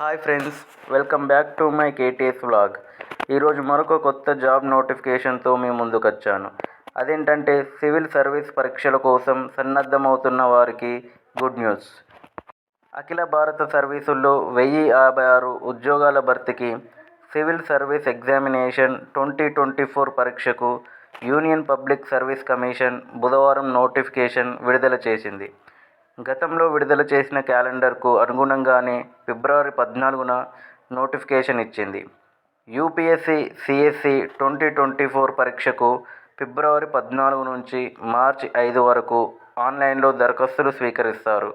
Hi friends, welcome back to my KTS vlog. ఈరోజు మరొక కొత్త జాబ్ నోటిఫికేషన్తో మీ ముందుకు వచ్చాను. అదేంటంటే సివిల్ సర్వీస్ పరీక్షల కోసం సన్నద్ధమవుతున్న వారికి గుడ్ న్యూస్. అఖిల భారత సర్వీసుల్లో 1056 ఉద్యోగాల భర్తీకి సివిల్ సర్వీస్ ఎగ్జామినేషన్ 2024 పరీక్షకు యూనియన్ పబ్లిక్ సర్వీస్ కమిషన్ బుధవారం నోటిఫికేషన్ విడుదల చేసింది. గతంలో విడుదల చేసిన క్యాలెండర్కు అనుగుణంగానే ఫిబ్రవరి 14న నోటిఫికేషన్ ఇచ్చింది. యూపీఎస్సీ సిఎస్సి 2024 పరీక్షకు ఫిబ్రవరి 14 నుంచి మార్చి 5 వరకు ఆన్లైన్లో దరఖాస్తులు స్వీకరిస్తారు.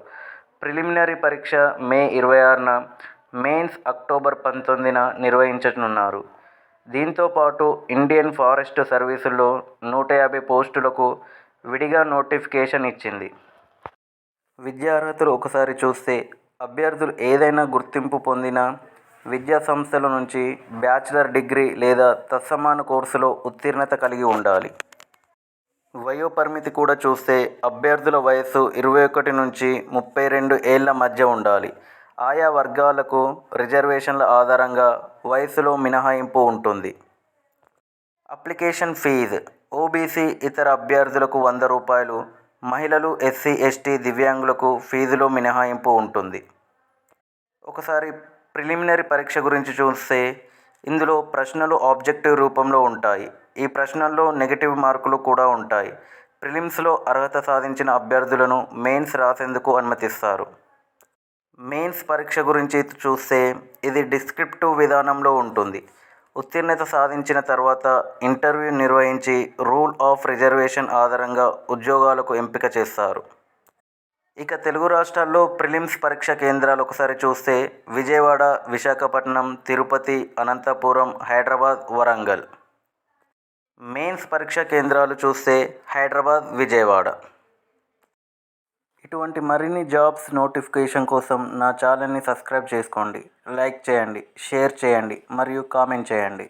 ప్రిలిమినరీ పరీక్ష మే 26న, మెయిన్స్ అక్టోబర్ 19న నిర్వహించనున్నారు. దీంతోపాటు ఇండియన్ ఫారెస్ట్ సర్వీసుల్లో 150 పోస్టులకు విడిగా నోటిఫికేషన్ ఇచ్చింది. విద్యా అర్హతలు ఒకసారి చూస్తే అభ్యర్థులు ఏదైనా గుర్తింపు పొందిన విద్యా సంస్థల నుంచి బ్యాచిలర్ డిగ్రీ లేదా తత్సమాన కోర్సులో ఉత్తీర్ణత కలిగి ఉండాలి. వయోపరిమితి కూడా చూస్తే అభ్యర్థుల వయస్సు 21 నుంచి 32 ఏళ్ల మధ్య ఉండాలి. ఆయా వర్గాలకు రిజర్వేషన్ల ఆధారంగా వయసులో మినహాయింపు ఉంటుంది. అప్లికేషన్ ఫీజు ఓబీసీ ఇతర అభ్యర్థులకు ₹100, మహిళలు, ఎస్సీ, ఎస్టీ, దివ్యాంగులకు ఫీజులో మినహాయింపు ఉంటుంది. ఒకసారి ప్రిలిమినరీ పరీక్ష గురించి చూస్తే ఇందులో ప్రశ్నలు ఆబ్జెక్టివ్ రూపంలో ఉంటాయి. ఈ ప్రశ్నల్లో నెగటివ్ మార్కులు కూడా ఉంటాయి. ప్రిలిమ్స్లో అర్హత సాధించిన అభ్యర్థులను మెయిన్స్ రాసేందుకు అనుమతిస్తారు. మెయిన్స్ పరీక్ష గురించి చూస్తే ఇది డిస్క్రిప్టివ్ విధానంలో ఉంటుంది. ఉత్తీర్ణత సాధించిన తర్వాత ఇంటర్వ్యూ నిర్వహించి రూల్ ఆఫ్ రిజర్వేషన్ ఆధారంగా ఉద్యోగాలకు ఎంపిక చేస్తారు. ఇక తెలుగు రాష్ట్రాల్లో ప్రిలిమ్స్ పరీక్ష కేంద్రాలు ఒకసారి చూస్తే విజయవాడ, విశాఖపట్నం, తిరుపతి, అనంతపురం, హైదరాబాద్, వరంగల్. మెయిన్స్ పరీక్ష కేంద్రాలు చూస్తే హైదరాబాద్, విజయవాడ. ఇటువంటి మరిన్ని జాబ్స్ నోటిఫికేషన్ కోసం నా ఛానల్ని సబ్స్క్రైబ్ చేసుకోండి, లైక్ చేయండి, షేర్ చేయండి మరియు కామెంట్ చేయండి.